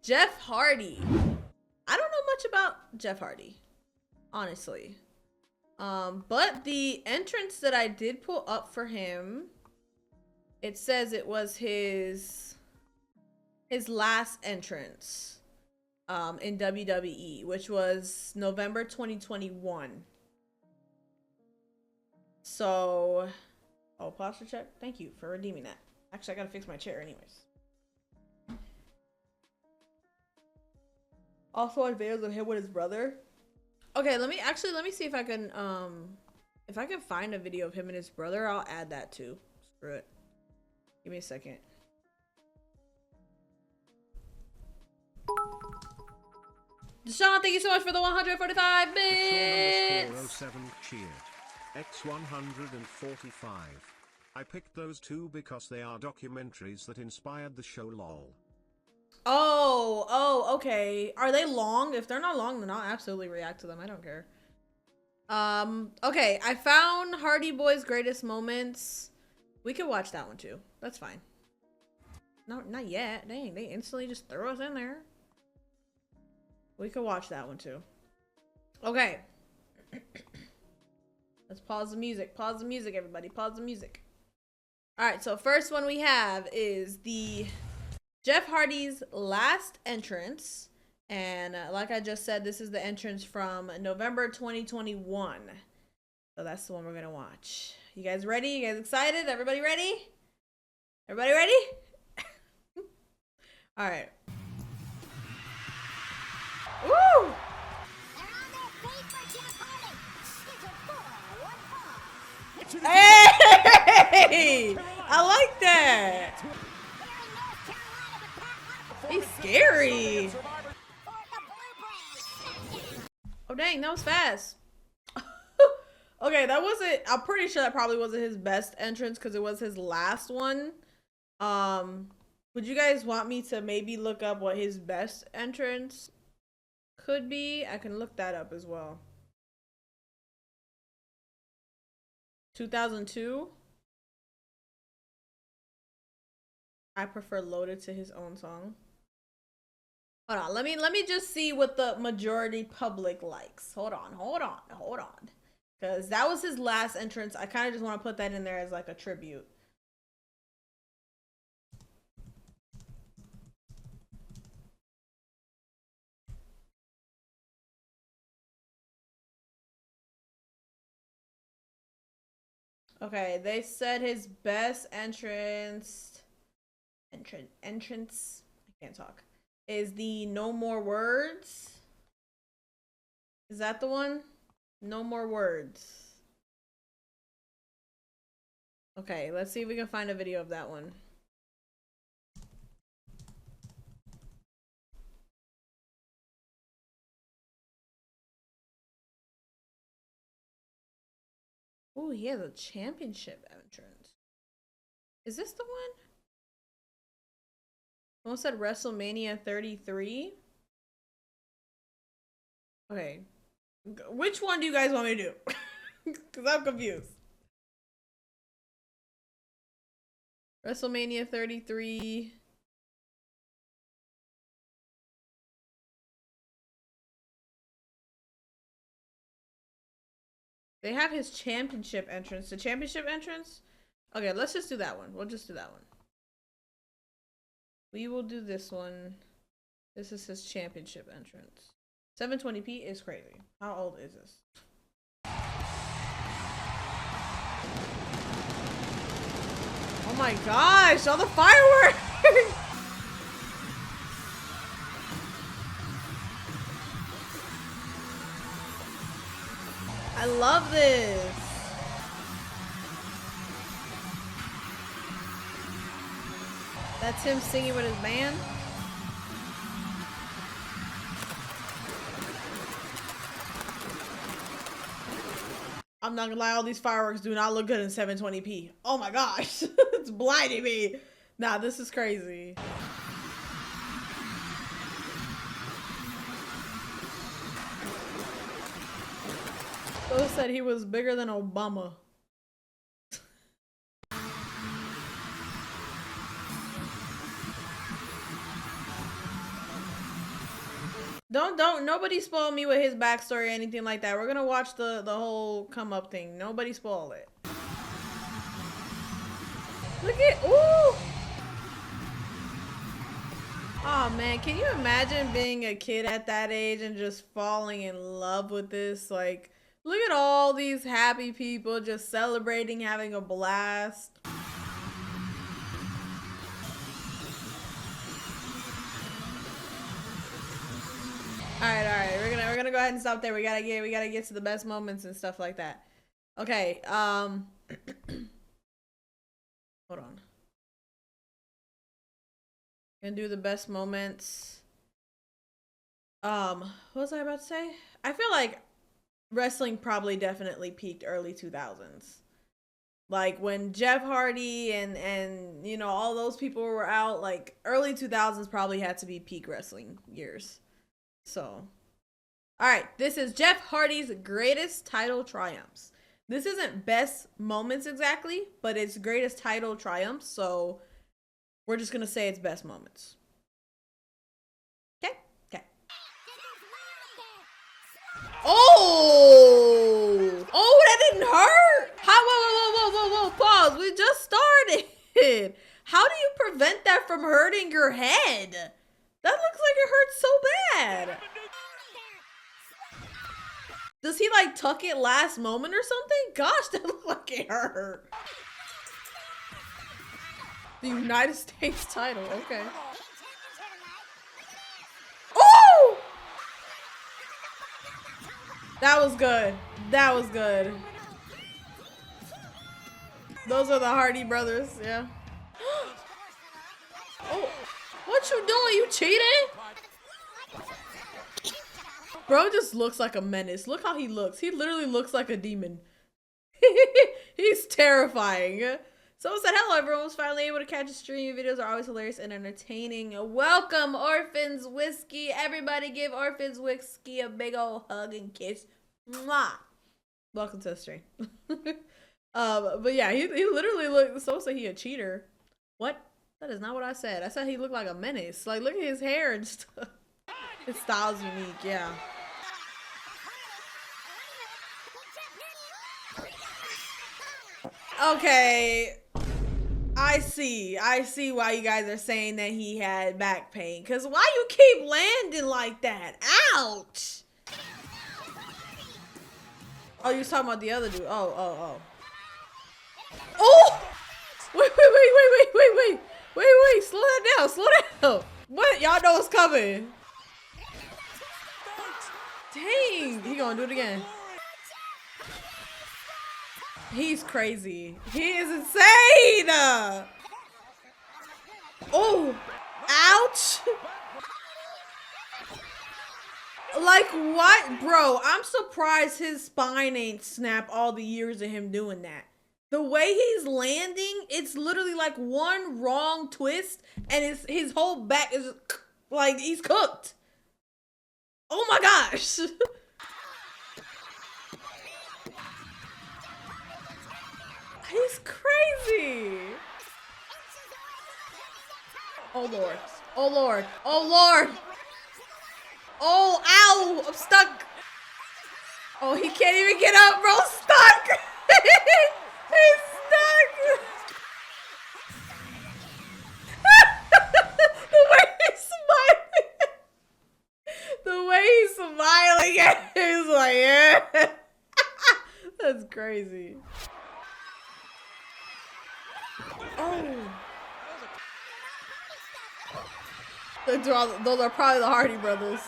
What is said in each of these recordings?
Jeff Hardy. I don't know much about Jeff Hardy, honestly. But the entrance that I did pull up for him, it says it was his last entrance in WWE, which was November 2021. So, oh, posture check. Thank you for redeeming that. Actually, I gotta fix my chair anyways. Also on videos of him with his brother. Okay, let me see if I can find a video of him and his brother. I'll add that too. Screw it. Give me a second. Deshaun, thank you so much for the 145 bits. X145. I picked those two because they are documentaries that inspired the show LOL. Oh, okay. Are they long? If they're not long, then I'll absolutely react to them. I don't care. Okay, I found Hardy Boy's greatest moments. We could watch that one too. That's fine. No, not yet. Dang, they instantly just throw us in there. We could watch that one too. Okay. Let's pause the music. Pause the music, everybody. Pause the music. All right, so first one we have is the Jeff Hardy's last entrance. And like I just said, this is the entrance from November 2021. So that's the one we're going to watch. You guys ready? You guys excited? Everybody ready? Everybody ready? All right. Woo! Hey! I like that. He's scary. Oh dang, that was fast. Okay, that wasn't, I'm pretty sure that probably wasn't his best entrance because it was his last one. Would you guys want me to maybe look up what his best entrance could be? I can look that up as well. 2002. I prefer Loaded to his own song. Hold on, let me just see what the majority public likes. Hold on. Because that was his last entrance. I kind of just want to put that in there as like a tribute. Okay, they said his best entrance, I can't talk, is the No More Words. Is that the one? No More Words. Okay, let's see if we can find a video of that one. Oh, he has a championship entrance. Is this the one? Almost said WrestleMania 33. Okay. Which one do you guys want me to do? Because I'm confused. WrestleMania 33. They have his championship entrance. The championship entrance? Okay, let's just do that one. We'll just do that one. We will do this one. This is his championship entrance. 720p is crazy. How old is this? Oh my gosh, all the fireworks! I love this. That's him singing with his band. I'm not gonna lie, all these fireworks do not look good in 720p. Oh my gosh, it's blinding me. Nah, this is crazy. Those said he was bigger than Obama. Don't nobody spoil me with his backstory or anything like that. We're gonna watch the whole come up thing. Nobody spoil it. Look at ooh. Oh man, can you imagine being a kid at that age and just falling in love with this? Like, look at all these happy people just celebrating, having a blast. All right. We're gonna go ahead and stop there. We gotta get to the best moments and stuff like that. Okay. Hold on. Gonna do the best moments. What was I about to say? I feel like wrestling probably definitely peaked early 2000s. Like when Jeff Hardy and you know all those people were out, like early 2000s probably had to be peak wrestling years. So, all right, this is Jeff Hardy's greatest title triumphs. This isn't best moments exactly, but it's greatest title triumphs, so we're just going to say it's best moments. Okay. Oh! Oh, that didn't hurt. Whoa. Pause. We just started. How do you prevent that from hurting your head? That looks like it hurts so bad. Does he like tuck it last moment or something? Gosh, that looked like it hurt. The United States title, okay. Oh! That was good. That was good. Those are the Hardy brothers, yeah. Oh, what you doing? You cheating? Bro just looks like a menace. Look how he looks. He literally looks like a demon. He's terrifying. Someone said, hello, everyone was finally able to catch a stream. Videos are always hilarious and entertaining. Welcome, Orphans Whiskey. Everybody give Orphans Whiskey a big old hug and kiss. Mwah. Welcome to the stream. But yeah, he literally looked, so say he a cheater. What? That is not what I said. I said he looked like a menace. Like, look at his hair and stuff. His style's unique, yeah. Okay. I see why you guys are saying that he had back pain. Cause why you keep landing like that? Ouch! Oh, you was talking about the other dude. Oh. Oh! Wait. Slow that down. What? Y'all know what's coming. Dang, he gonna do it again. He's crazy. He is insane. Oh, ouch. Like what? Bro, I'm surprised his spine ain't snapped all the years of him doing that. The way he's landing, it's literally like one wrong twist and his whole back is like he's cooked. Oh my gosh. He's crazy. Oh Lord. Oh, ow. I'm stuck. Oh, he can't even get up, bro. Stuck. He's stuck. The way he's smiling, he's like, yeah. That's crazy. Oh. Those are probably the Hardy brothers.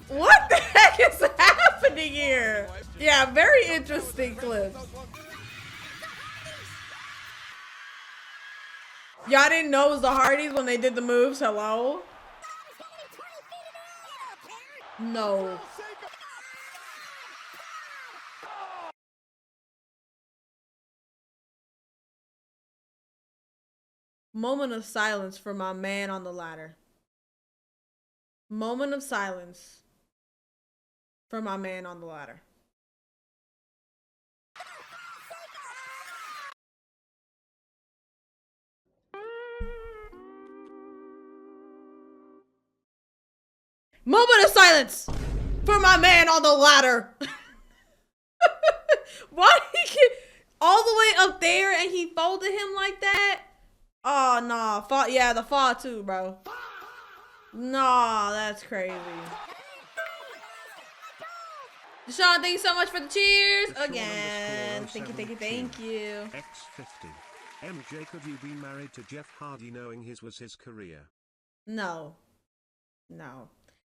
What the heck is happening here? Yeah, very interesting clips. Y'all didn't know it was the Hardys when they did the moves? Hello? No. Moment of silence for my man on the ladder. Moment of silence for my man on the ladder. Moment of silence for my man on the ladder. Why he get all the way up there and he folded him like that? Oh, no. Fall, yeah, the fall too, bro. No, that's crazy. Deshaun, thank you so much for the cheers again. Thank you. X50. MJ, could you be married to Jeff Hardy knowing his was his career? No.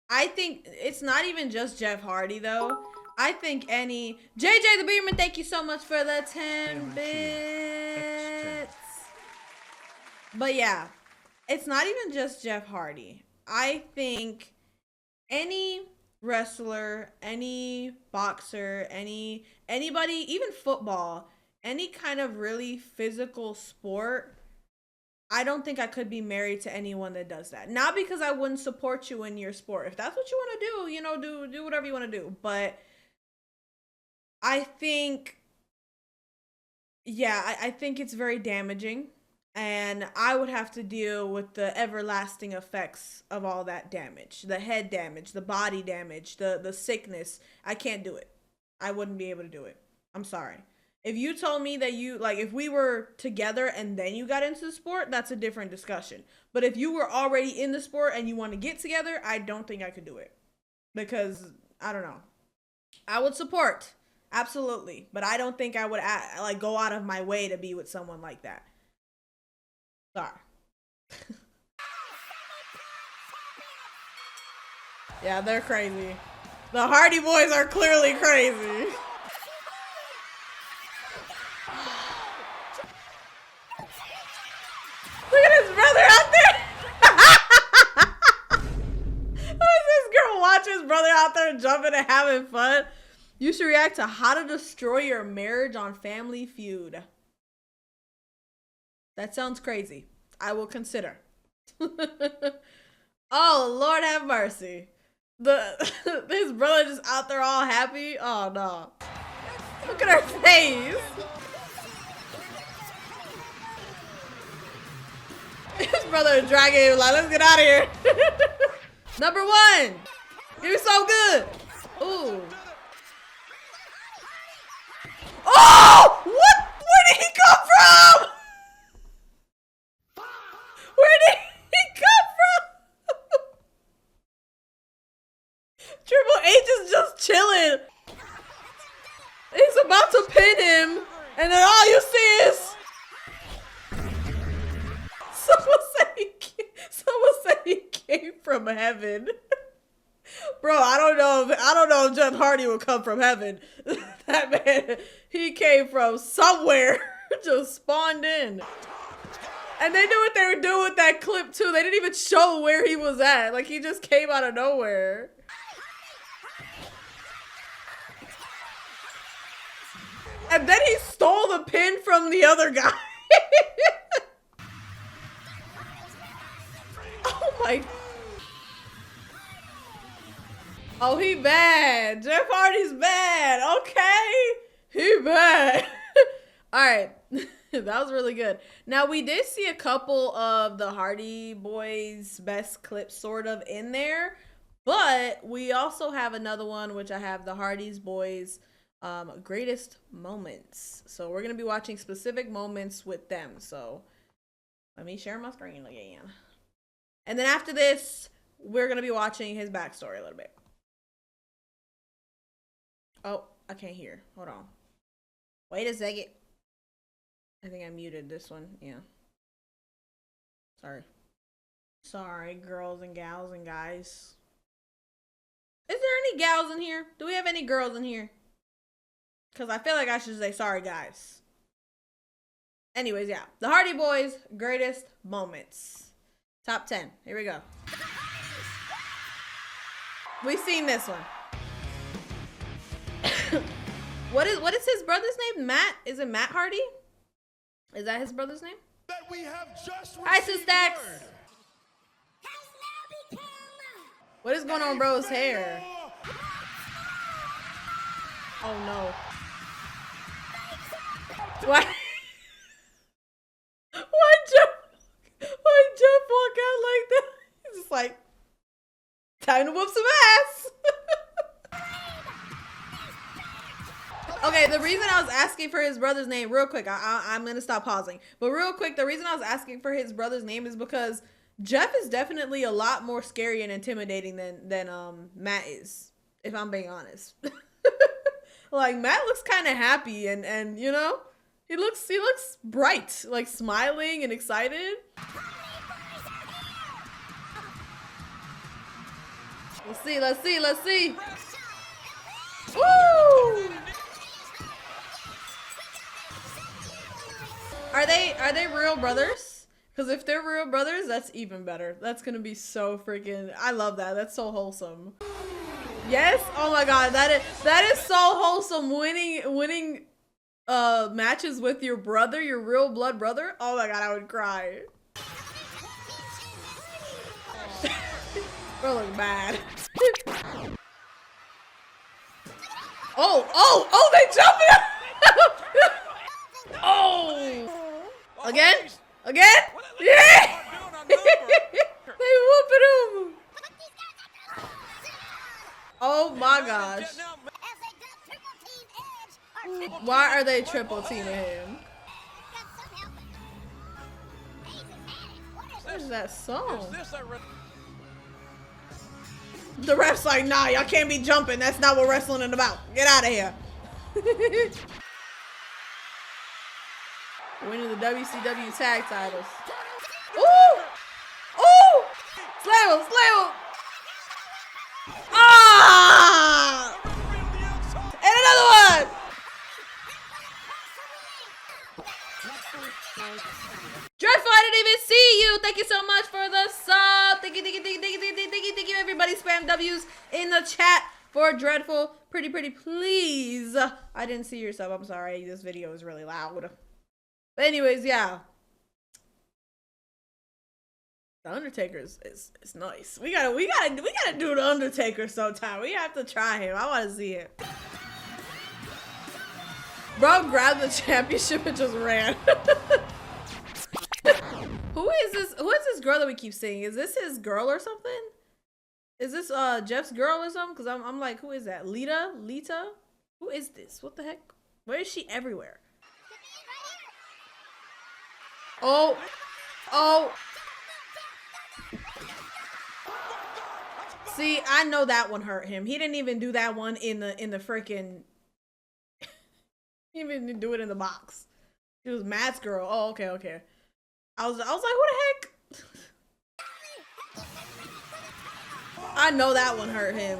I think it's not even just Jeff Hardy, though. I think any... JJ the Beerman, thank you so much for the 10 bits. But yeah, it's not even just Jeff Hardy. I think any wrestler, any boxer, anybody, even football, any kind of really physical sport, I don't think I could be married to anyone that does that. Not because I wouldn't support you in your sport. If that's what you want to do, you know, do whatever you want to do. But I think, yeah, I think it's very damaging. And I would have to deal with the everlasting effects of all that damage. The head damage, the body damage, the sickness. I can't do it. I wouldn't be able to do it. I'm sorry. If you told me that you, like, if we were together and then you got into the sport, that's a different discussion. But if you were already in the sport and you want to get together, I don't think I could do it. Because, I don't know. I would support. Absolutely. But I don't think I would, like, go out of my way to be with someone like that. Sorry. Yeah, they're crazy. The Hardy Boys are clearly crazy. Look at his brother out there. This girl watch his brother out there jumping and having fun. You should react to how to destroy your marriage on Family Feud. That sounds crazy. I will consider. Oh, Lord have mercy. His brother just out there all happy. Oh, no. Look at her face. His brother dragging him like, let's get out of here. Number 1. You're so good. Ooh. Oh! What? Where did he come from? Where did he come from? Triple H is just chilling. He's about to pin him, and then all you see is someone said he came from heaven. Bro, I don't know if Jeff Hardy will come from heaven. That man, he came from somewhere, just spawned in. And they knew what they were doing with that clip too. They didn't even show where he was at. Like, he just came out of nowhere. And then he stole the pin from the other guy. Oh my. Oh, he bad. Jeff Hardy's bad. Okay. He bad. All right. That was really good. Now, we did see a couple of the Hardy Boys best clips sort of in there, but we also have another one, which I have the Hardy's Boys greatest moments. So we're going to be watching specific moments with them. So let me share my screen again. And then after this, we're going to be watching his backstory a little bit. Oh, I can't hear. Hold on. Wait a second. I think I muted this one. Yeah. Sorry, girls and gals and guys. Is there any gals in here? Do we have any girls in here? Because I feel like I should say sorry, guys. Anyways, yeah. The Hardy Boys greatest moments. Top 10. Here we go. We've seen this one. What is his brother's name? Matt? Is it Matt Hardy? Is that his brother's name? That we have just Hi, Stacks. What is going on with bro's hair? Oh no. Why? Why Jeff walk out like that? He's just like Time to whoop some ass. Okay, the reason I was asking for his brother's name, real quick, I'm gonna stop pausing. But real quick, the reason I was asking for his brother's name is because Jeff is definitely a lot more scary and intimidating than Matt is, if I'm being honest. Like, Matt looks kind of happy and you know, he looks bright, like smiling and excited. Let's see. Woo! Are they real brothers? Because if they're real brothers, that's even better. That's gonna be so freaking. I love that. That's so wholesome. Yes. Oh my god, that is so wholesome. Winning matches with your brother, your real blood brother. Oh my god, I would cry. Bro, look bad. Oh, they jumping up. Oh. Again? Yeah! They whooping him! Oh my gosh. Why are they triple teaming him? What is that song? The ref's like, nah, y'all can't be jumping. That's not what wrestling is about. Get out of here. Winning the WCW tag titles. Ooh! Ooh! Slam him! Ah! And another one! Dreadful, I didn't even see you. Thank you so much for the sub. Thank you, everybody. Spam W's in the chat for Dreadful. Pretty, please. I didn't see your sub. I'm sorry. This video is really loud. But anyways, yeah. The Undertaker is nice. We gotta do the Undertaker sometime. We have to try him. I want to see it. Bro grabbed the championship and just ran. Who is this girl that we keep seeing? Is this his girl or something? Is this Jeff's girl or something? Because I'm like, who is that? Lita? Who is this? What the heck? Where is she everywhere? Oh. See, I know that one hurt him. He didn't even do that one in the freaking. He didn't even do it in the box. It was Matt's girl. Oh, okay. I was like, what the heck? I know that one hurt him.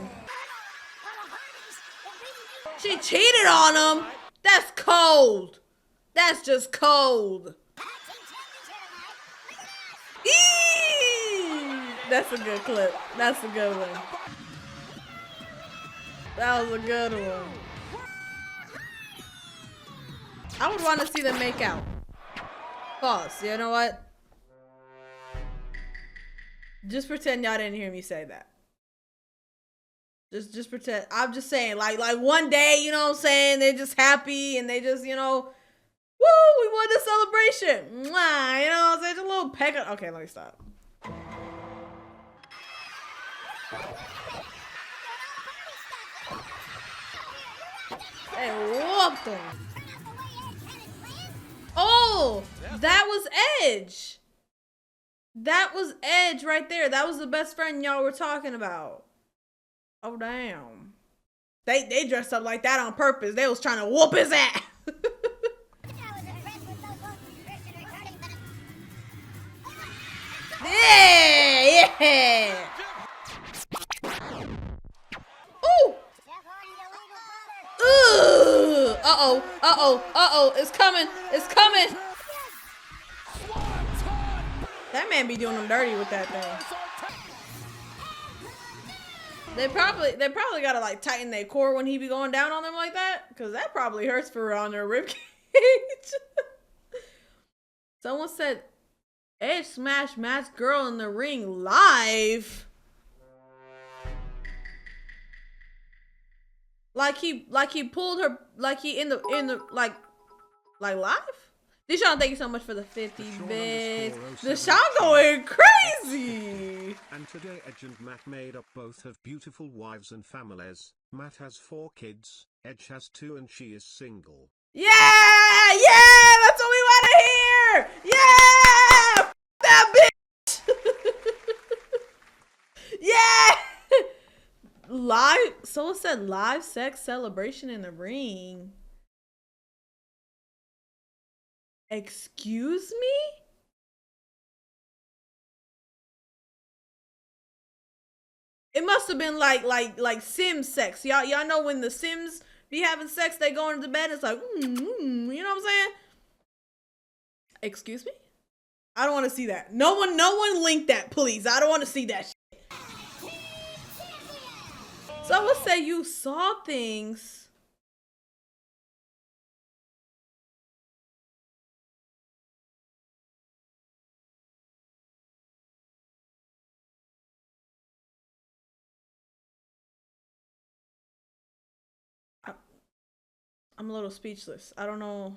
She cheated on him. That's cold. That's just cold. Eee! That's a good clip. That's a good one. That was a good one. I would want to see them make out. Pause. You know what? Just pretend y'all didn't hear me say that. Just pretend. I'm just saying, like one day, you know what I'm saying? They're just happy and they just, you know, woo, we won the celebration. Mwah, you know what I'm saying? Just a little peck. Okay, let me stop. They whooped them. Oh, that was Edge. That was Edge right there. That was the best friend y'all were talking about. Oh, damn. They dressed up like that on purpose. They was trying to whoop his ass. Yeah. Ooh. Ooh. Uh-oh. It's coming. That man be doing them dirty with that thing. They probably gotta like tighten their core when he be going down on them like that, cause that probably hurts for around their ribcage. Someone said Edge smashed Matt's girl in the ring live. Like he pulled her, like he in the like live. Deshaun, thank you so much for the 50 bits. Deshaun going crazy. Yesterday Edge and Matt made up. Both have beautiful wives and families. Matt has 4 kids, Edge has 2 and she is single. Yeah! Yeah! That's what we want to hear! Yeah! F that bitch! Yeah! Live, someone said live sex celebration in the ring. Excuse me? It must have been like Sims sex. Y'all know when the Sims be having sex, they go into bed. It's like, you know what I'm saying? Excuse me? I don't want to see that. No one link that, please. I don't want to see that shit. Someone say you saw things. I'm a little speechless. I don't know.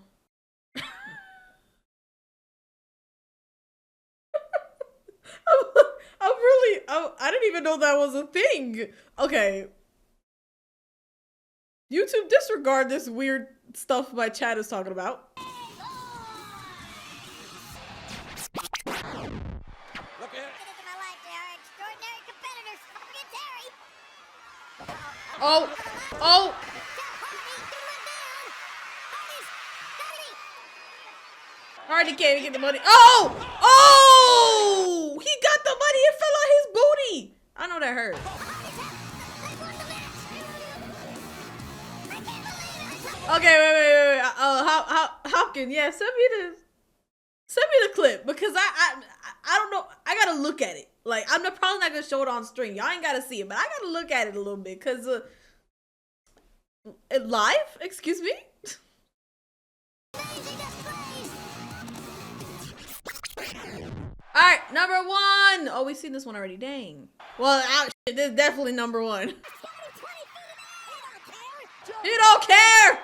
I didn't even know that was a thing. Okay. YouTube, disregard this weird stuff my chat is talking about. Oh. Hardy can't get the money. Oh! He got the money. It fell on his booty. I know that hurt. Okay, wait. Hopkins, yeah, send me the clip because I don't know. I gotta look at it. Like I'm probably not gonna show it on stream. Y'all ain't gotta see it, but I gotta look at it a little bit because live. Excuse me. All right, number 1. Oh, we've seen this one already. Dang. Well, this is definitely number 1. You don't care.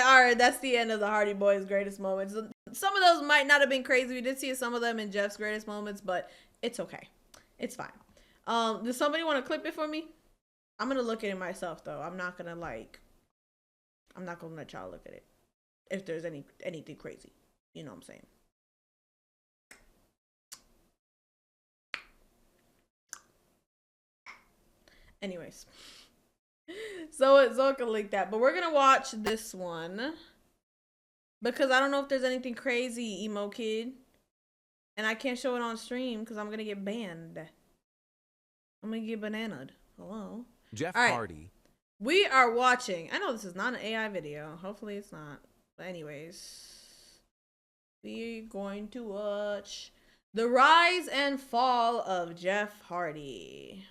All right, that's the end of the Hardy Boys' greatest moments. Some of those might not have been crazy. We did see some of them in Jeff's greatest moments, but it's okay. It's fine. Does somebody want to clip it for me? I'm gonna look at it myself though. I'm not gonna let y'all look at it. If there's anything crazy. You know what I'm saying? Anyways. So can link that. But we're gonna watch this one. Because I don't know if there's anything crazy, emo kid. And I can't show it on stream because I'm gonna get banned. I'm gonna get bananaed. Hello? Jeff right. Hardy. We are watching. I know this is not an AI video. Hopefully it's not. But anyways. We're going to watch The Rise and Fall of Jeff Hardy.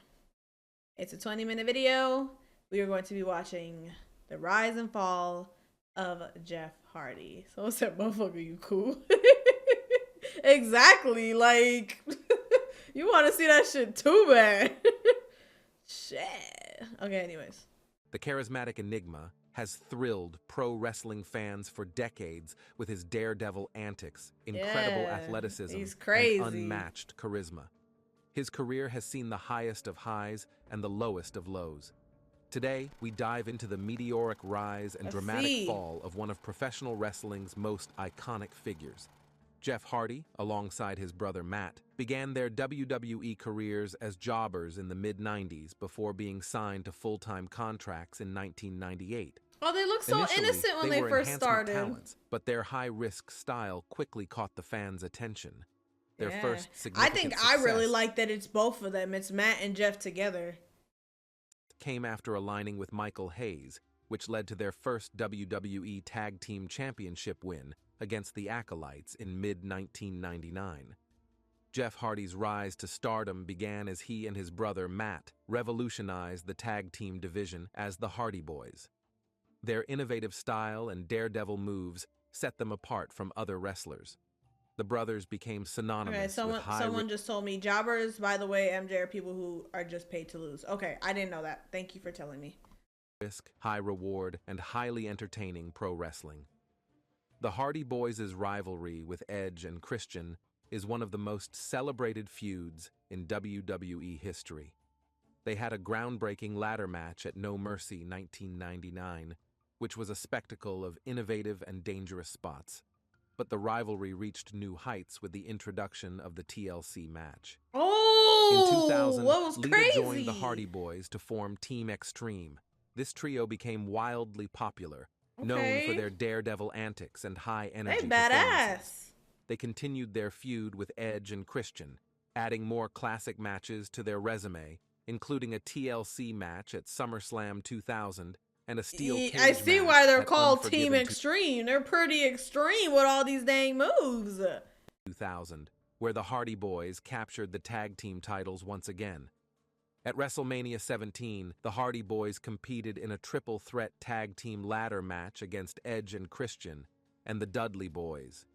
It's a 20-minute video. We are going to be watching The Rise and Fall of Jeff Hardy. So what's that, motherfucker? You cool? Exactly. Like, you want to see that shit too bad. Shit. Okay, anyways. The charismatic enigma has thrilled pro wrestling fans for decades with his daredevil antics, incredible athleticism, he's crazy. and unmatched charisma. His career has seen the highest of highs and the lowest of lows. Today, we dive into the meteoric rise and dramatic fall of one of professional wrestling's most iconic figures. Jeff Hardy, alongside his brother Matt, began their WWE careers as jobbers in the mid-90s before being signed to full-time contracts in 1998. Oh, they look so Initially, innocent when they were first enhancement started. Talents, but their high-risk style quickly caught the fans' attention. Their first I significant think success I really like that it's both of them. It's Matt and Jeff together. Came after aligning with Michael Hayes, which led to their first WWE Tag Team Championship win against the Acolytes in mid-1999. Jeff Hardy's rise to stardom began as he and his brother Matt revolutionized the tag team division as the Hardy Boyz. Their innovative style and daredevil moves set them apart from other wrestlers. The brothers became synonymous with someone just told me jobbers, by the way, MJ, are people who are just paid to lose. Okay, I didn't know that. Thank you for telling me. risk, high reward, and highly entertaining pro wrestling. The Hardy Boyz' rivalry with Edge and Christian is one of the most celebrated feuds in WWE history. They had a groundbreaking ladder match at No Mercy 1999, which was a spectacle of innovative and dangerous spots. But the rivalry reached new heights with the introduction of the TLC match. Oh, In 2000, what was Lita crazy? joined the Hardy Boyz to form Team Extreme. This trio became wildly popular, known for their daredevil antics and high-energy They performances. badass. They continued their feud with Edge and Christian, adding more classic matches to their resume, including a TLC match at SummerSlam 2000 and a steel cage I see match why they're at called Team Unforgiven Extreme. They're pretty extreme with all these dang moves. 2000, where the Hardy Boyz captured the tag team titles once again. At WrestleMania 17, the Hardy Boyz competed in a triple threat tag team ladder match against Edge and Christian and the Dudley Boyz.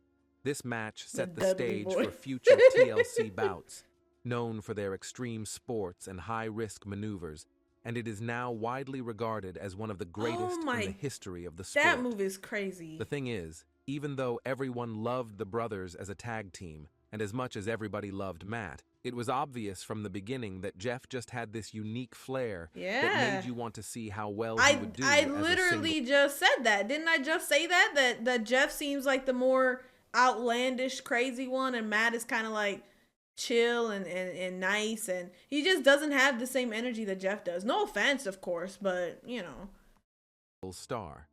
This match set the stage for future TLC bouts, known for their extreme sports and high-risk maneuvers, and it is now widely regarded as one of the greatest in the history of the sport. That move is crazy. The thing is, even though everyone loved the brothers as a tag team, and as much as everybody loved Matt, it was obvious from the beginning that Jeff just had this unique flair that made you want to see how well he would do. I literally just said that. Didn't I just say that? That Jeff seems like the more outlandish, crazy one, and Matt is kind of like chill and nice, and he just doesn't have the same energy that Jeff does. No offense, of course, but you know. Star.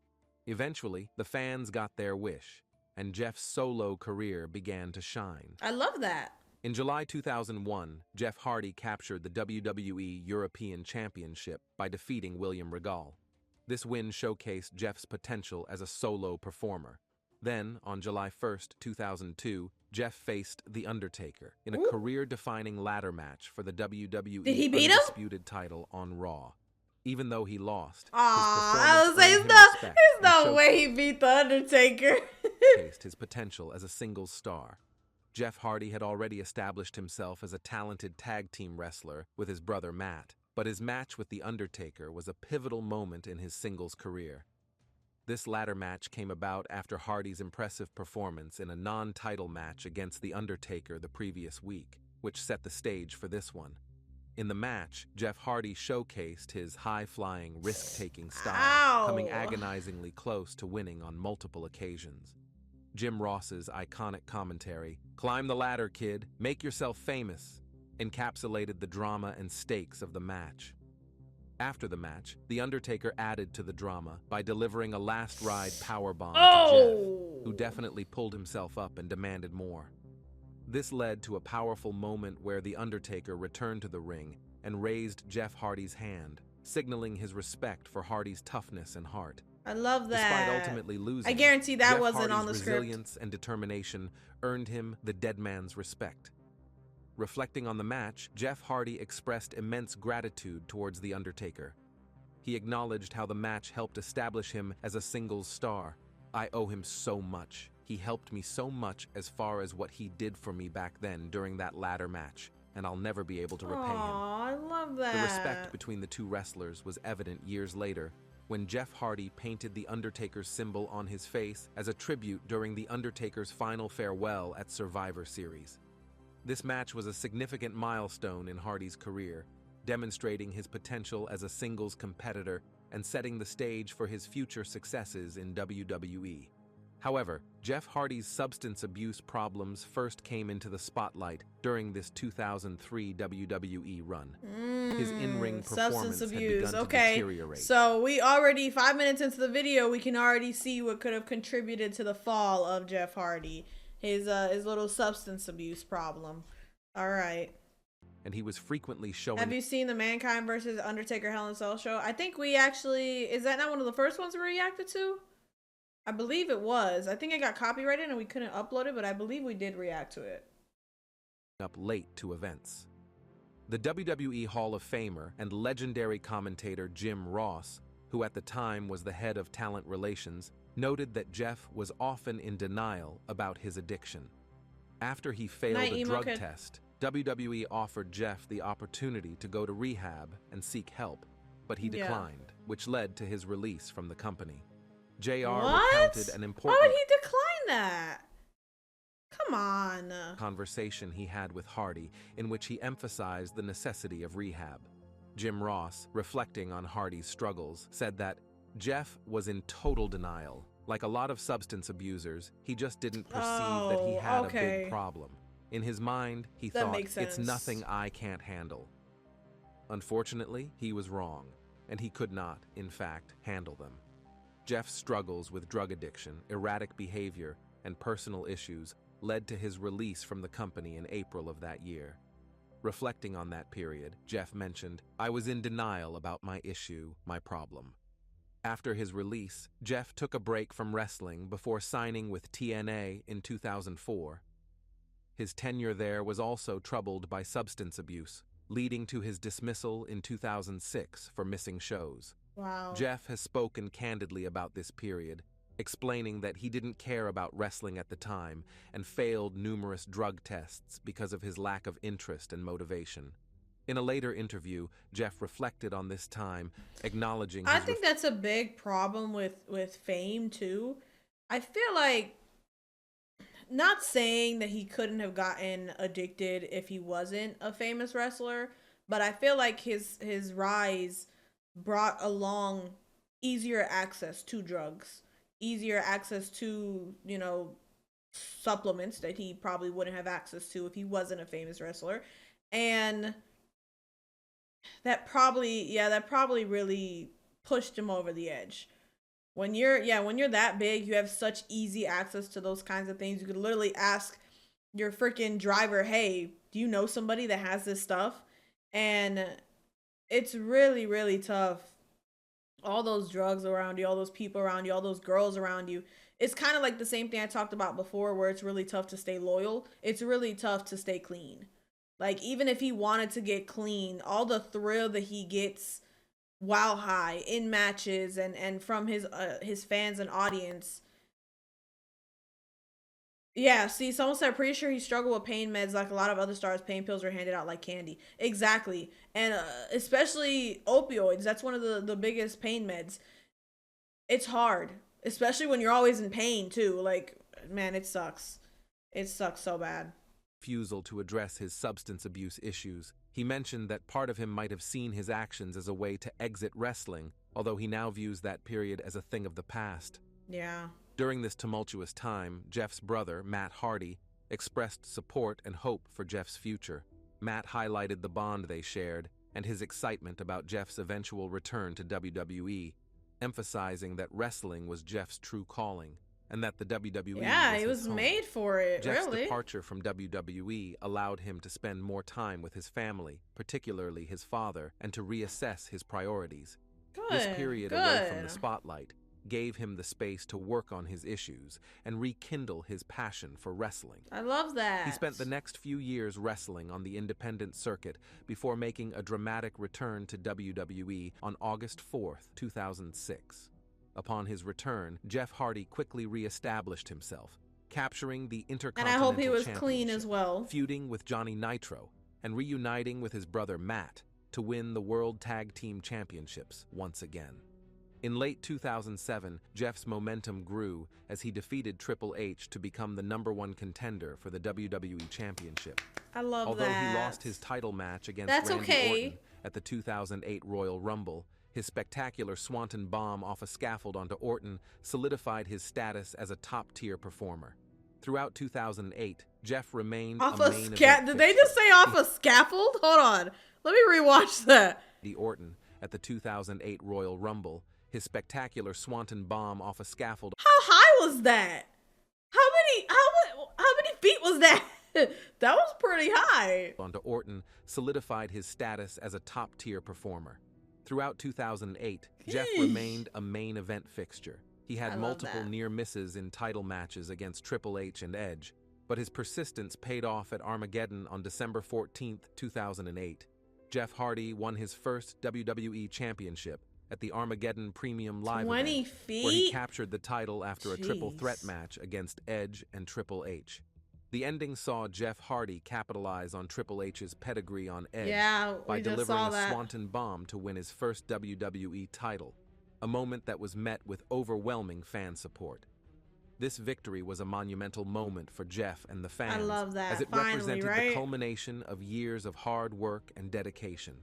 Eventually, the fans got their wish, and Jeff's solo career began to shine. I love that. In July 2001, Jeff Hardy captured the WWE European Championship by defeating William Regal. This win showcased Jeff's potential as a solo performer. Then, on July 1st, 2002, Jeff faced The Undertaker in a career-defining ladder match for the WWE Undisputed title on Raw. Even though he lost, I was saying, there's no way he beat The Undertaker. Showcased his potential as a singles star. Jeff Hardy had already established himself as a talented tag team wrestler with his brother Matt, but his match with The Undertaker was a pivotal moment in his singles career. This ladder match came about after Hardy's impressive performance in a non-title match against The Undertaker the previous week, which set the stage for this one. In the match, Jeff Hardy showcased his high-flying, risk-taking style, coming agonizingly close to winning on multiple occasions. Jim Ross's iconic commentary, "Climb the ladder, kid, make yourself famous," encapsulated the drama and stakes of the match. After the match, The Undertaker added to the drama by delivering a last-ride powerbomb to Jeff, who definitely pulled himself up and demanded more. This led to a powerful moment where The Undertaker returned to the ring and raised Jeff Hardy's hand, signaling his respect for Hardy's toughness and heart. I love that. Despite ultimately losing, I guarantee that Jeff wasn't Hardy's on the script. resilience and determination earned him the dead man's respect. Reflecting on the match, Jeff Hardy expressed immense gratitude towards The Undertaker. He acknowledged how the match helped establish him as a singles star. "I owe him so much. He helped me so much as far as what he did for me back then during that ladder match, and I'll never be able to repay him." I love that. The respect between the two wrestlers was evident years later, when Jeff Hardy painted The Undertaker's symbol on his face as a tribute during The Undertaker's final farewell at Survivor Series. This match was a significant milestone in Hardy's career, demonstrating his potential as a singles competitor and setting the stage for his future successes in WWE. However, Jeff Hardy's substance abuse problems first came into the spotlight during this 2003 WWE run. His in-ring performance had begun to deteriorate. So we already, 5 minutes into the video, we can already see what could have contributed to the fall of Jeff Hardy. His little substance abuse problem. All right. And he was frequently showing... Have you seen the Mankind versus Undertaker Hell in a Cell show? I think we actually... Is that not one of the first ones we reacted to? I believe it was. I think it got copyrighted and we couldn't upload it, but I believe we did react to it. Up late to events. The WWE Hall of Famer and legendary commentator Jim Ross, who at the time was the head of talent relations, noted that Jeff was often in denial about his addiction. After he failed a drug test, WWE offered Jeff the opportunity to go to rehab and seek help, but he declined. which led to his release from the company. JR What? recounted an Why important would he decline that? Come on. conversation he had with Hardy in which he emphasized the necessity of rehab. Jim Ross, reflecting on Hardy's struggles, said that Jeff was in total denial. Like a lot of substance abusers, he just didn't perceive that he had a big problem. In his mind, he thought, it's nothing I can't handle. Unfortunately, he was wrong, and he could not, in fact, handle them. Jeff's struggles with drug addiction, erratic behavior, and personal issues led to his release from the company in April of that year. Reflecting on that period, Jeff mentioned, I was in denial about my issue, my problem. After his release, Jeff took a break from wrestling before signing with TNA in 2004. His tenure there was also troubled by substance abuse, leading to his dismissal in 2006 for missing shows. Wow. Jeff has spoken candidly about this period, explaining that he didn't care about wrestling at the time and failed numerous drug tests because of his lack of interest and motivation. In a later interview, Jeff reflected on this time, acknowledging I think that's a big problem with fame too. I feel like, not saying that he couldn't have gotten addicted if he wasn't a famous wrestler, but I feel like his rise brought along easier access to drugs, easier access to, supplements that he probably wouldn't have access to if he wasn't a famous wrestler. And that probably really pushed him over the edge. When you're that big, you have such easy access to those kinds of things. You could literally ask your freaking driver, hey, do you know somebody that has this stuff? And it's really, really tough. All those drugs around you, all those people around you, all those girls around you. It's kind of like the same thing I talked about before, where it's really tough to stay loyal. It's really tough to stay clean. Like, even if he wanted to get clean, all the thrill that he gets while high in matches and from his fans and audience. Yeah, see, someone said, pretty sure he struggled with pain meds like a lot of other stars. Pain pills were handed out like candy. Exactly. And especially opioids. That's one of the biggest pain meds. It's hard, especially when you're always in pain too. Like, man, it sucks. It sucks so bad. Refusal to address his substance abuse issues. He mentioned that part of him might have seen his actions as a way to exit wrestling, although he now views that period as a thing of the past. Yeah. During this tumultuous time, Jeff's brother, Matt Hardy, expressed support and hope for Jeff's future. Matt highlighted the bond they shared and his excitement about Jeff's eventual return to WWE, emphasizing that wrestling was Jeff's true calling and that the WWE was made for it. Jeff's really. departure from WWE allowed him to spend more time with his family, particularly his father, and to reassess his priorities. This period away from the spotlight gave him the space to work on his issues and rekindle his passion for wrestling. I love that. He spent the next few years wrestling on the independent circuit before making a dramatic return to WWE on August 4th, 2006. Upon his return, Jeff Hardy quickly re-established himself, capturing the Intercontinental And I hope he was Championship, clean as well, feuding with Johnny Nitro, and reuniting with his brother Matt to win the World Tag Team Championships once again. In late 2007, Jeff's momentum grew as he defeated Triple H to become the #1 contender for the WWE Championship. I love Although that. he lost his title match against Randy Orton at the 2008 Royal Rumble, his spectacular swanton bomb off a scaffold onto Orton solidified his status as a top-tier performer. Throughout 2008, Jeff remained off a a main event Did they fixture. just say off a scaffold? Hold on. Let me rewatch that. The Orton at the 2008 Royal Rumble, his spectacular swanton bomb off a scaffold. How high was that? How many feet was that? That was pretty high. Onto Orton solidified his status as a top-tier performer. Throughout 2008, Jeff remained a main event fixture. He had multiple near misses in title matches against Triple H and Edge, but his persistence paid off at Armageddon on December 14, 2008. Jeff Hardy won his first WWE Championship at the Armageddon Premium Live event, where he captured the title after a triple threat match against Edge and Triple H. The ending saw Jeff Hardy capitalize on Triple H's pedigree on Edge by delivering a swanton bomb to win his first WWE title. a moment that was met with overwhelming fan support. This victory was a monumental moment for Jeff and the fans, I love that. as it Finally, represented right? the culmination of years of hard work and dedication.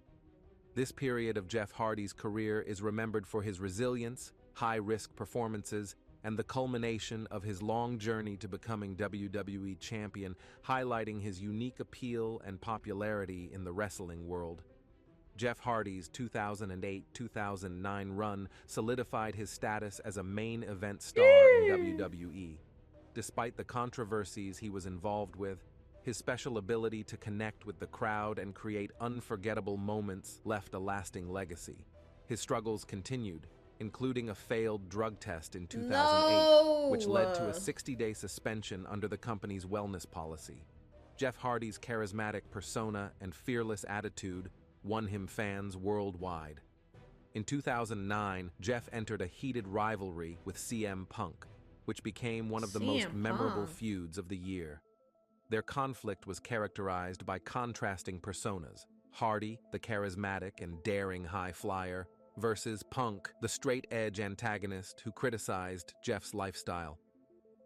This period of Jeff Hardy's career is remembered for his resilience, high-risk performances, and the culmination of his long journey to becoming WWE champion, highlighting his unique appeal and popularity in the wrestling world. Jeff Hardy's 2008-2009 run solidified his status as a main event star in WWE. Despite the controversies he was involved with, his special ability to connect with the crowd and create unforgettable moments left a lasting legacy. His struggles continued, including a failed drug test in 2008, which led to a 60-day suspension under the company's wellness policy. Jeff Hardy's charismatic persona and fearless attitude won him fans worldwide. In 2009, Jeff entered a heated rivalry with CM Punk, which became one of the most memorable feuds of the year. Their conflict was characterized by contrasting personas: Hardy, the charismatic and daring high flyer, versus Punk, the straight-edge antagonist who criticized Jeff's lifestyle.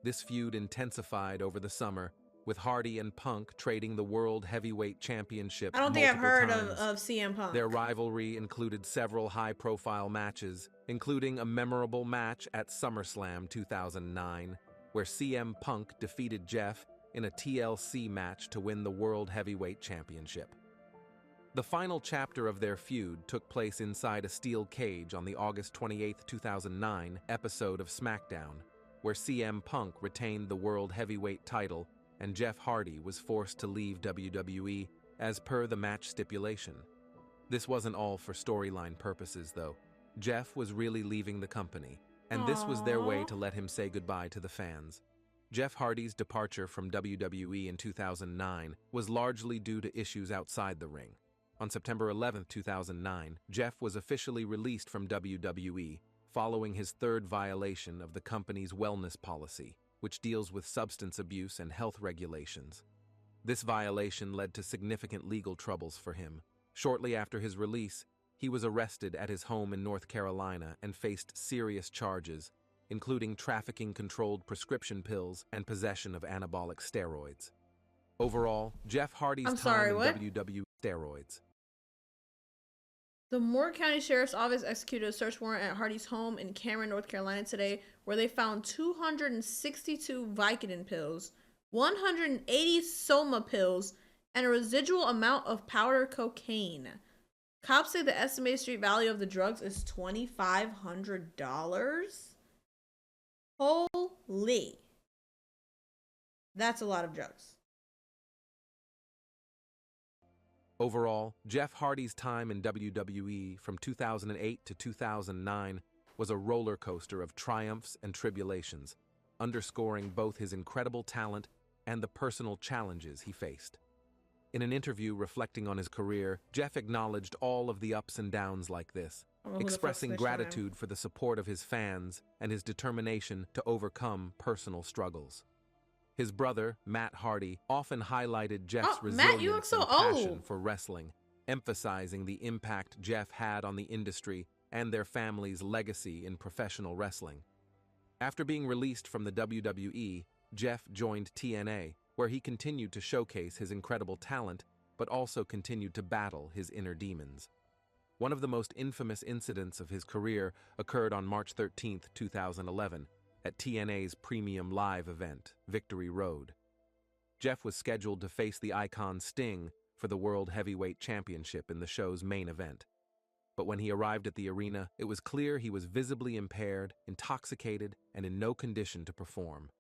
This feud intensified over the summer, with Hardy and Punk trading the World Heavyweight Championship I don't think I've heard times. of CM Punk. Their rivalry included several high-profile matches, including a memorable match at SummerSlam 2009, where CM Punk defeated Jeff in a TLC match to win the World Heavyweight Championship. The final chapter of their feud took place inside a steel cage on the August 28, 2009 episode of SmackDown, where CM Punk retained the World Heavyweight title and Jeff Hardy was forced to leave WWE as per the match stipulation. This wasn't all for storyline purposes, though. Jeff was really leaving the company, and this was their way to let him say goodbye to the fans. Jeff Hardy's departure from WWE in 2009 was largely due to issues outside the ring. On September 11, 2009, Jeff was officially released from WWE following his third violation of the company's wellness policy, which deals with substance abuse and health regulations. This violation led to significant legal troubles for him. Shortly after his release, he was arrested at his home in North Carolina and faced serious charges, including trafficking controlled prescription pills and possession of anabolic steroids. Overall, Jeff Hardy's time in WWE steroids. The Moore County Sheriff's Office executed a search warrant at Hardy's home in Cameron, North Carolina today, where they found 262 Vicodin pills, 180 Soma pills, and a residual amount of powder cocaine. Cops say the estimated street value of the drugs is $2,500. Holy. That's a lot of drugs. Overall, Jeff Hardy's time in WWE from 2008 to 2009 was a roller coaster of triumphs and tribulations, underscoring both his incredible talent and the personal challenges he faced. In an interview reflecting on his career, Jeff acknowledged all of the ups and downs like this, expressing gratitude for the support of his fans and his determination to overcome personal struggles. His brother, Matt Hardy, often highlighted Jeff's resilience and passion for wrestling, emphasizing the impact Jeff had on the industry and their family's legacy in professional wrestling. After being released from the WWE, Jeff joined TNA, where he continued to showcase his incredible talent, but also continued to battle his inner demons. One of the most infamous incidents of his career occurred on March 13, 2011, at TNA's premium live event, Victory Road. Jeff was scheduled to face the icon Sting for the World Heavyweight Championship in the show's main event. But when he arrived at the arena, it was clear he was visibly impaired, intoxicated, and in no condition to perform.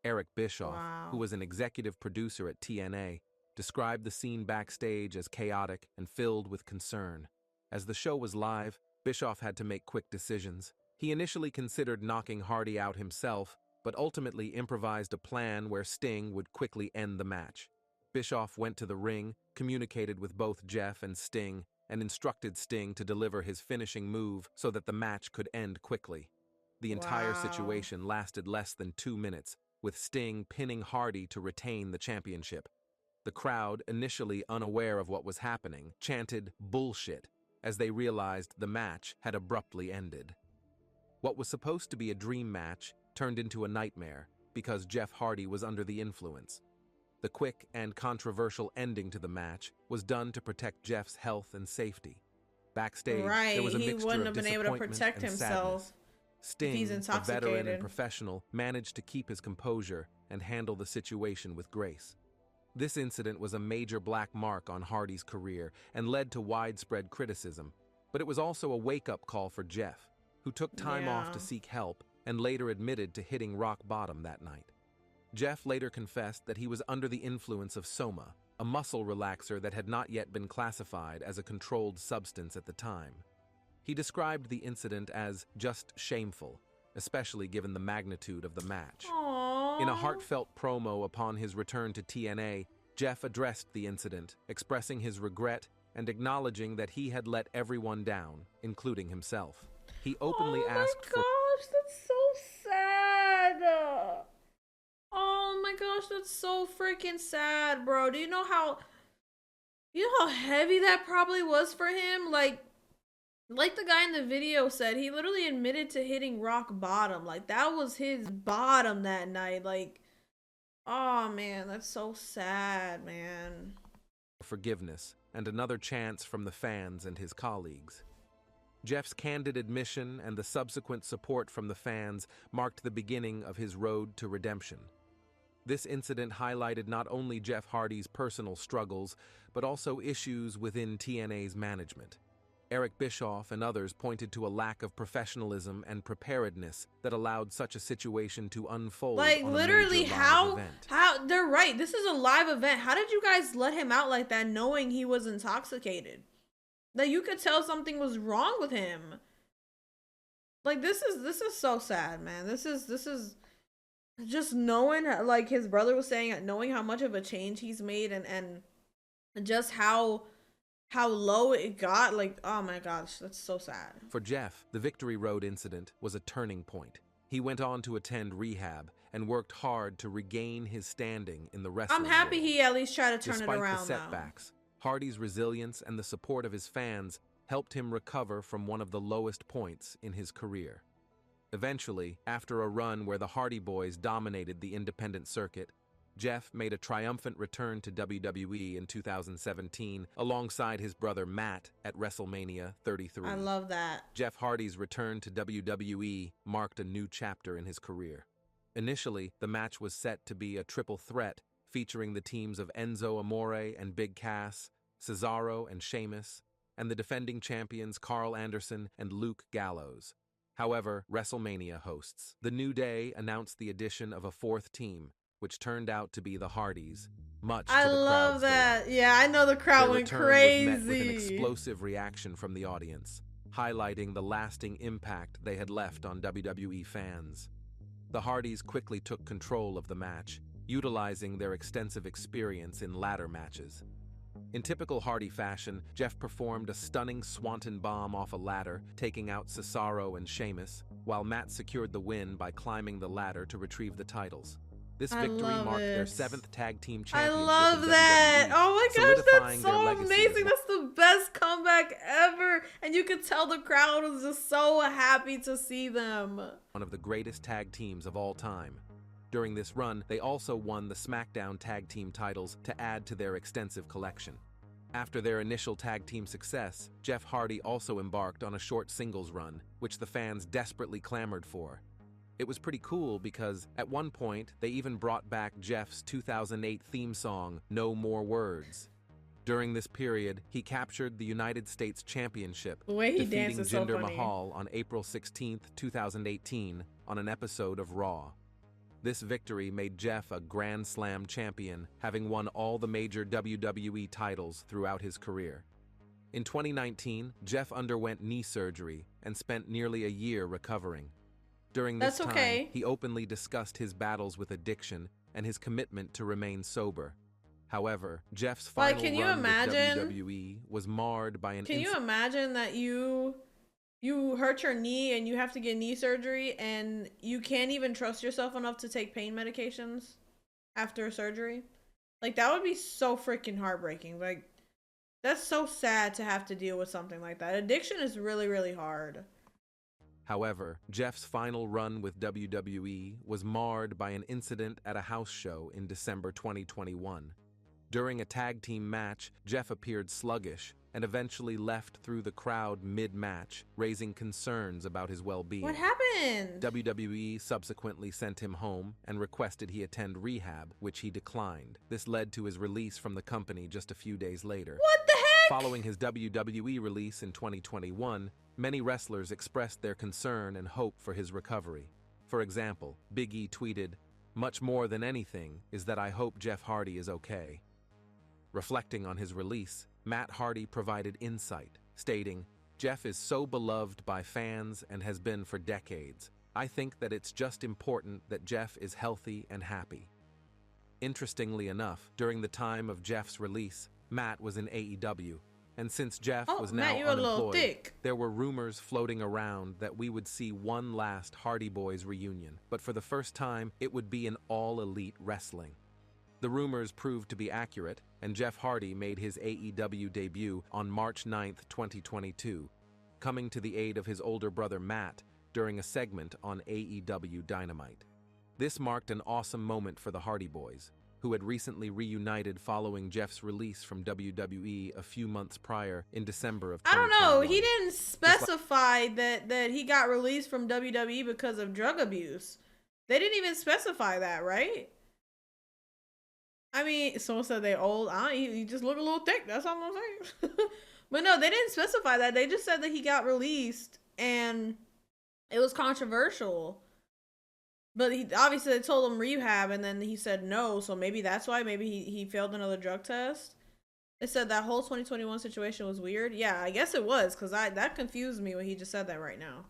Eric Bischoff, who was an executive producer at TNA, described the scene backstage as chaotic and filled with concern. As the show was live, Bischoff had to make quick decisions. He initially considered knocking Hardy out himself, but ultimately improvised a plan where Sting would quickly end the match. Bischoff went to the ring, communicated with both Jeff and Sting, and instructed Sting to deliver his finishing move so that the match could end quickly. The entire situation lasted less than 2 minutes, with Sting pinning Hardy to retain the championship. The crowd, initially unaware of what was happening, chanted "bullshit" as they realized the match had abruptly ended. What was supposed to be a dream match turned into a nightmare because Jeff Hardy was under the influence. The quick and controversial ending to the match was done to protect Jeff's health and safety. Backstage, there was a he mixture wouldn't of have been able to disappointment protect and himself sadness. Sting, he's a veteran intoxicated. and professional, managed to keep his composure and handle the situation with grace. This incident was a major black mark on Hardy's career and led to widespread criticism, but it was also a wake-up call for Jeff, who took time off to seek help and later admitted to hitting rock bottom that night. Jeff later confessed that he was under the influence of soma, a muscle relaxer that had not yet been classified as a controlled substance at the time. He described the incident as just shameful, especially given the magnitude of the match. Aww. In a heartfelt promo upon his return to TNA, Jeff addressed the incident, expressing his regret and acknowledging that he had let everyone down, including himself. He openly asked for— Oh my gosh, that's so sad. Oh my gosh, that's so freaking sad, bro. Do you know how heavy that probably was for him? Like the guy in the video said, he literally admitted to hitting rock bottom. Like, that was his bottom that night. Like, oh man, that's so sad, man. forgiveness and another chance from the fans and his colleagues. Jeff's candid admission and the subsequent support from the fans marked the beginning of his road to redemption. This incident highlighted not only Jeff Hardy's personal struggles, but also issues within TNA's management. Eric Bischoff and others pointed to a lack of professionalism and preparedness that allowed such a situation to unfold. Like, on literally, a major live how event. they're right. This is a live event. How did you guys let him out like that, knowing he was intoxicated? That you could tell something was wrong with him. Like, this is so sad, man. This is just knowing, like his brother was saying, knowing how much of a change he's made and just how low it got. Like, oh my gosh, that's so sad. For Jeff, the Victory Road incident was a turning point. He went on to attend rehab and worked hard to regain his standing in the wrestling I'm happy world. he at least tried to turn Despite it around the setbacks, now. Hardy's resilience and the support of his fans helped him recover from one of the lowest points in his career. Eventually, after a run where the Hardy Boys dominated the independent circuit, Jeff made a triumphant return to WWE in 2017 alongside his brother Matt at WrestleMania 33. I love that. Jeff Hardy's return to WWE marked a new chapter in his career. Initially, the match was set to be a triple threat featuring the teams of Enzo Amore and Big Cass, Cesaro and Sheamus, and the defending champions Carl Anderson and Luke Gallows. However, WrestleMania hosts The New Day announced the addition of a fourth team, which turned out to be the Hardys, much to the crowd's love that. delight. Yeah, I know the crowd Their went return crazy. was met with an explosive reaction from the audience, highlighting the lasting impact they had left on WWE fans. The Hardys quickly took control of the match, utilizing their extensive experience in ladder matches. In typical Hardy fashion, Jeff performed a stunning swanton bomb off a ladder, taking out Cesaro and Sheamus, while Matt secured the win by climbing the ladder to retrieve the titles. This victory marked their 7th tag team I championship love in that. WWE, Oh my gosh, that's solidifying their so legacy amazing. as That's the best comeback ever. And you could tell the crowd was just so happy to see them. one of the greatest tag teams of all time. During this run, they also won the SmackDown tag team titles to add to their extensive collection. After their initial tag team success, Jeff Hardy also embarked on a short singles run, which the fans desperately clamored for. It was pretty cool because, at one point, they even brought back Jeff's 2008 theme song, No More Words. During this period, he captured the United States Championship, The way he defeating dances so Jinder funny. Mahal on April 16, 2018, on an episode of Raw. This victory made Jeff a Grand Slam champion, having won all the major WWE titles throughout his career. In 2019, Jeff underwent knee surgery and spent nearly a year recovering. During this That's time, okay. he openly discussed his battles with addiction and his commitment to remain sober. However, Jeff's Like, final can you run imagine- with WWE was marred by an Can you imagine that you hurt your knee and you have to get knee surgery and you can't even trust yourself enough to take pain medications after surgery? Like, that would be so freaking heartbreaking. Like, that's so sad to have to deal with something like that. Addiction is really, really hard. However, Jeff's final run with WWE was marred by an incident at a house show in December 2021. During a tag team match, Jeff appeared sluggish and eventually left through the crowd mid-match, raising concerns about his well-being. What happened? WWE subsequently sent him home and requested he attend rehab, which he declined. This led to his release from the company just a few days later. What the heck? Following his WWE release in 2021, many wrestlers expressed their concern and hope for his recovery. For example, Big E tweeted, "Much more than anything is that I hope Jeff Hardy is okay." Reflecting on his release, Matt Hardy provided insight, stating, "Jeff is so beloved by fans and has been for decades. I think that it's just important that Jeff is healthy and happy." Interestingly enough, during the time of Jeff's release, Matt was in AEW, and since Jeff was now Matt, you're a little unemployed, thick. there were rumors floating around that we would see one last Hardy Boys reunion, but for the first time, it would be in all-elite wrestling. The rumors proved to be accurate, and Jeff Hardy made his AEW debut on March 9, 2022, coming to the aid of his older brother Matt during a segment on AEW Dynamite. This marked an awesome moment for the Hardy Boys, who had recently reunited following Jeff's release from WWE a few months prior in December of 2021. I don't know. He didn't specify that he got released from WWE because of drug abuse. They didn't even specify that, right? I mean, someone said they're old. You just look a little thick. That's all I'm saying. But no, they didn't specify that. They just said that he got released and it was controversial. But obviously they told him rehab and then he said no. So maybe that's why. Maybe he failed another drug test. They said that whole 2021 situation was weird. Yeah, I guess it was, because that confused me when he just said that right now.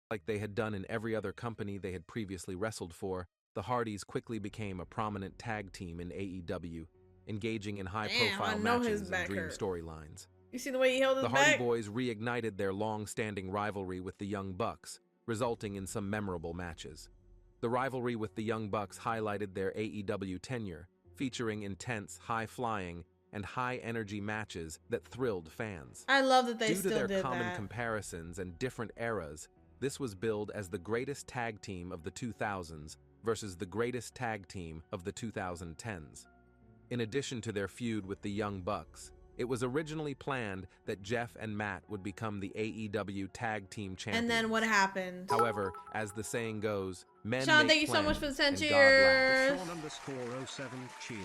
Like they had done in every other company they had previously wrestled for, the Hardys quickly became a prominent tag team in AEW, engaging in high-profile matches and dream storylines. You see the way he held his back? The Hardy Boys reignited their long-standing rivalry with the Young Bucks, resulting in some memorable matches. The rivalry with the Young Bucks highlighted their AEW tenure, featuring intense, high-flying, and high-energy matches that thrilled fans. I love that they still did that. Due to their common comparisons and different eras, this was billed as the greatest tag team of the 2000s versus the greatest tag team of the 2010s. In addition to their feud with the Young Bucks, it was originally planned that Jeff and Matt would become the AEW Tag Team Champions. And then what happened? However, as the saying goes, men Sean, make thank you so much for the 10 plans and cheers. God laughs. Sean_07 cheered.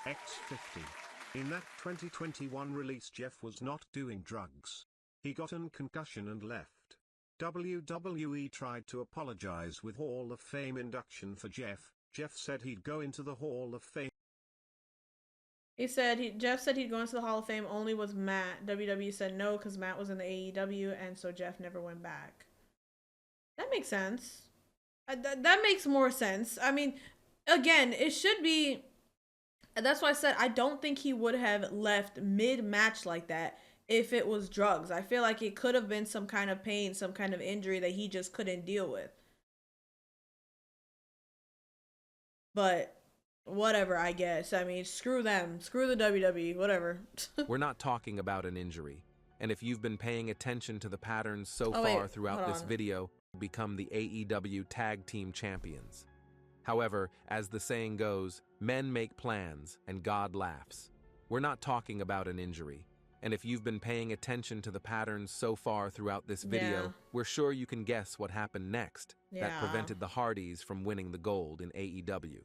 X50. In that 2021 release, Jeff was not doing drugs. He got a concussion and left. WWE tried to apologize with Hall of Fame induction for Jeff. Jeff said he'd go into the Hall of Fame. Jeff said he'd go into the Hall of Fame only with Matt. WWE said no because Matt was in the AEW, and so Jeff never went back. That makes sense. That makes more sense. I mean, again, it should be. That's why I said I don't think he would have left mid-match like that if it was drugs. I feel like it could have been some kind of pain, some kind of injury that he just couldn't deal with. But whatever, I guess. I mean, screw them. Screw the WWE. Whatever. We're not talking about an injury. And if you've been paying attention to the patterns so far throughout this video, become the AEW Tag Team Champions. However, as the saying goes, men make plans and God laughs. We're not talking about an injury. And if you've been paying attention to the patterns so far throughout this video, we're sure you can guess what happened next that prevented the Hardys from winning the gold in AEW.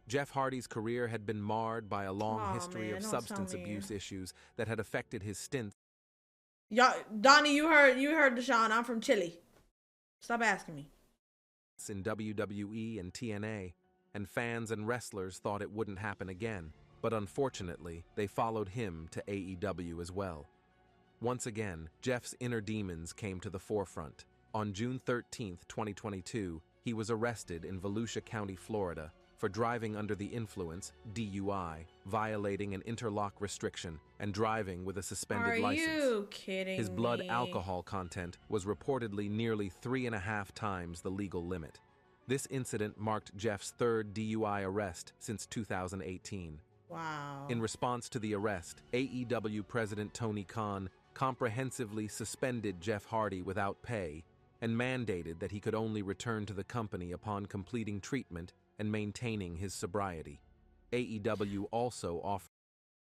Jeff Hardy's career had been marred by a long history of substance abuse issues that had affected his stints. Donnie, you heard Deshaun. I'm from Chile. Stop asking me. In WWE and TNA, and fans and wrestlers thought it wouldn't happen again. But unfortunately, they followed him to AEW as well. Once again, Jeff's inner demons came to the forefront. On June 13, 2022, he was arrested in Volusia County, Florida, for driving under the influence, DUI, violating an interlock restriction, and driving with a suspended license. Are you kidding His blood me? alcohol content was reportedly nearly 3.5 times the legal limit. This incident marked Jeff's third DUI arrest since 2018. Wow. In response to the arrest, AEW President Tony Khan comprehensively suspended Jeff Hardy without pay and mandated that he could only return to the company upon completing treatment and maintaining his sobriety. AEW also offered.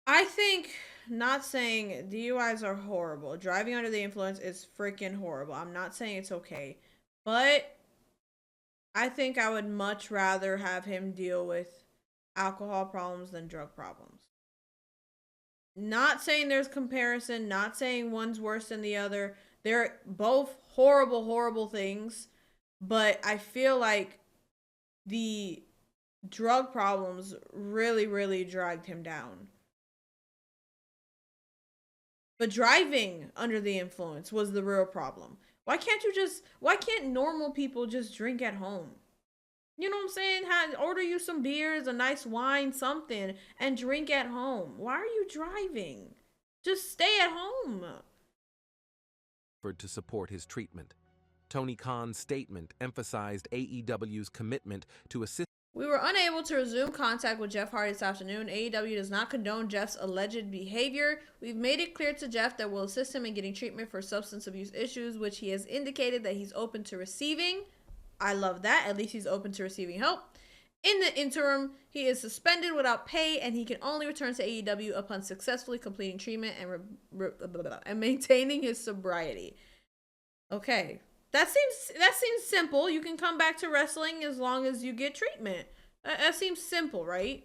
I think, not saying DUIs are horrible. Driving under the influence is freaking horrible. I'm not saying it's okay. But I think I would much rather have him deal with alcohol problems than drug problems. Not saying there's comparison, not saying one's worse than the other. They're both horrible, horrible things. But I feel like the drug problems really, really dragged him down. But driving under the influence was the real problem. Why can't normal people just drink at home? You know what I'm saying? Order you some beers, a nice wine, something, and drink at home. Why are you driving? Just stay at home. To support his treatment. Tony Khan's statement emphasized AEW's commitment to assist. We were unable to resume contact with Jeff Hardy this afternoon. AEW does not condone Jeff's alleged behavior. We've made it clear to Jeff that we'll assist him in getting treatment for substance abuse issues, which he has indicated that he's open to receiving. I love that. At least he's open to receiving help. In the interim, he is suspended without pay, and he can only return to AEW upon successfully completing treatment and maintaining his sobriety. Okay. That seems simple. You can come back to wrestling as long as you get treatment. That seems simple, right?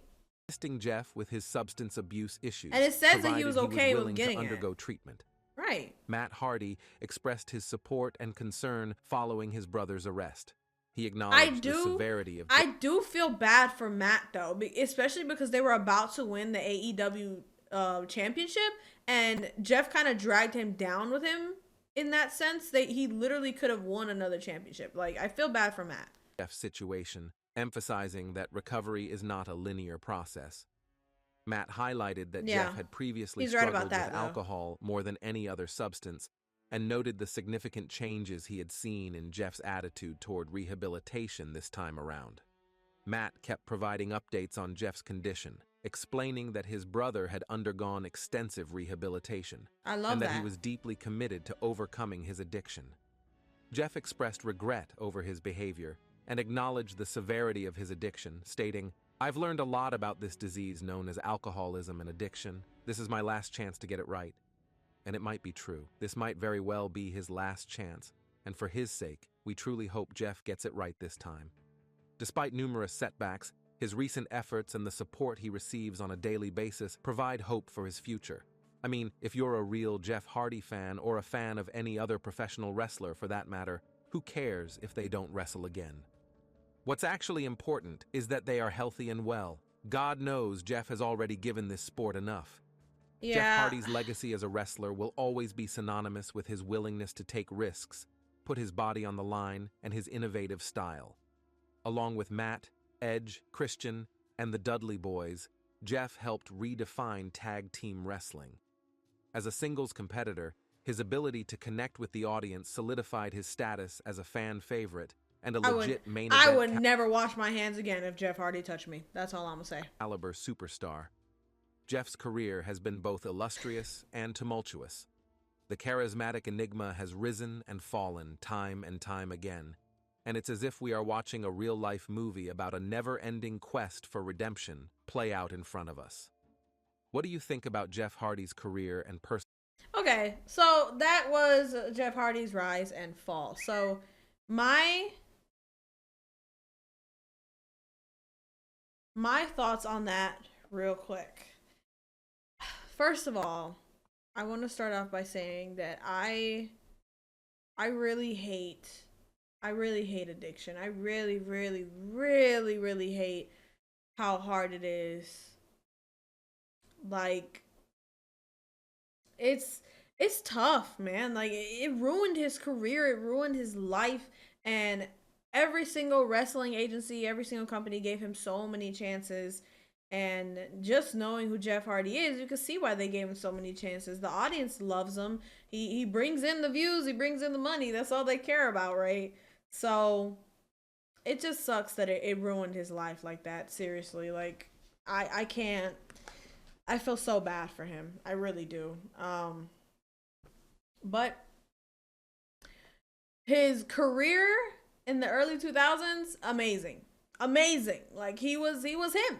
Assisting Jeff with his substance abuse issues. And it says that he was okay with getting to undergo treatment. Right. Matt Hardy expressed his support and concern following his brother's arrest. He acknowledged the severity of. I do feel bad for Matt though, especially because they were about to win the AEW championship, and Jeff kind of dragged him down with him. In that sense, he literally could have won another championship. Like, I feel bad for Matt. Jeff's situation, emphasizing that recovery is not a linear process. Matt highlighted that Jeff had previously struggled with alcohol more than any other substance, and noted the significant changes he had seen in Jeff's attitude toward rehabilitation this time around. Matt kept providing updates on Jeff's condition, explaining that his brother had undergone extensive rehabilitation and that he was deeply committed to overcoming his addiction. Jeff expressed regret over his behavior and acknowledged the severity of his addiction, stating, "I've learned a lot about this disease known as alcoholism and addiction. This is my last chance to get it right." And it might be true. This might very well be his last chance, and for his sake, we truly hope Jeff gets it right this time. Despite numerous setbacks, his recent efforts and the support he receives on a daily basis provide hope for his future. I mean, if you're a real Jeff Hardy fan or a fan of any other professional wrestler for that matter, who cares if they don't wrestle again? What's actually important is that they are healthy and well. God knows Jeff has already given this sport enough. Yeah. Jeff Hardy's legacy as a wrestler will always be synonymous with his willingness to take risks, put his body on the line, and his innovative style. Along with Matt, Edge, Christian, and the Dudley Boyz, Jeff helped redefine tag team wrestling. As a singles competitor, his ability to connect with the audience solidified his status as a fan favorite and a legit main event. I would never wash my hands again if Jeff Hardy touched me. That's all I'm gonna say. Caliber superstar. Jeff's career has been both illustrious and tumultuous. The charismatic enigma has risen and fallen time and time again, and it's as if we are watching a real-life movie about a never-ending quest for redemption play out in front of us. What do you think about Jeff Hardy's career and Okay, so that was Jeff Hardy's rise and fall. So my thoughts on that real quick. First of all, I want to start off by saying that I really hate addiction. I really, really, really, really hate how hard it is. Like, it's tough, man. Like, it ruined his career. It ruined his life. And every single wrestling agency, every single company gave him so many chances. And just knowing who Jeff Hardy is, you can see why they gave him so many chances. The audience loves him. He brings in the views. He brings in the money. That's all they care about, right? So it just sucks that it ruined his life like that. Seriously, like I can't. I feel so bad for him. I really do. But his career in the early 2000s, amazing. Amazing. Like he was him.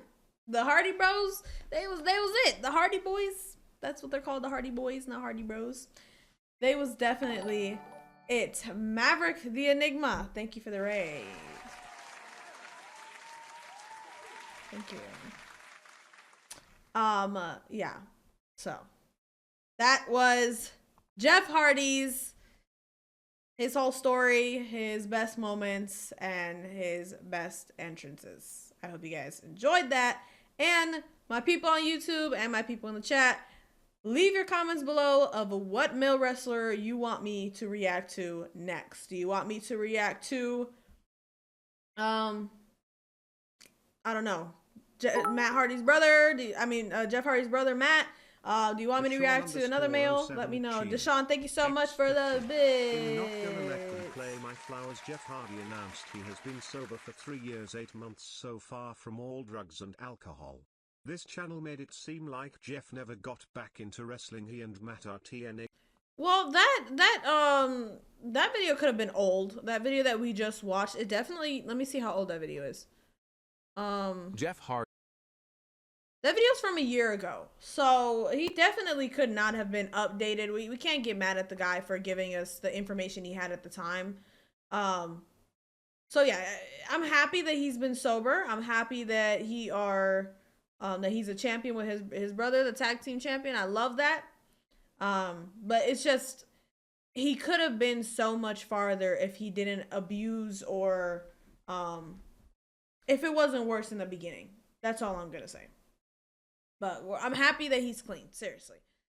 The Hardy Bros, they was it. The Hardy Boys, that's what they're called, the Hardy Boys, not Hardy Bros. They was definitely it. Maverick the Enigma, thank you for the raid. Thank you. Yeah. So that was Jeff Hardy's his whole story, his best moments, and his best entrances. I hope you guys enjoyed that. And my people on YouTube and my people in the chat, leave your comments below of what male wrestler you want me to react to next. Do you want me to react to, I don't know, Matt Hardy's brother? Jeff Hardy's brother, Matt? Do you want me to react to another male? Let me know. Deshaun, thank you so much for the bid. Not gonna let them play my flowers. Jeff Hardy announced he has been sober for 3 years 8 months so far from all drugs and alcohol. This channel made it seem like Jeff never got back into wrestling. He and Matt are TNA. Well, that video could have been old. That video that we just watched, it definitely. Let me see how old that video is. Jeff Hardy. That video's from a year ago, so he definitely could not have been updated. We can't get mad at the guy for giving us the information he had at the time. So yeah, I'm happy that he's been sober. I'm happy that he's a champion with his brother, the tag team champion. I love that. But it's just he could have been so much farther if he didn't abuse or if it wasn't worse in the beginning. That's all I'm gonna say. But I'm happy that he's clean. Seriously.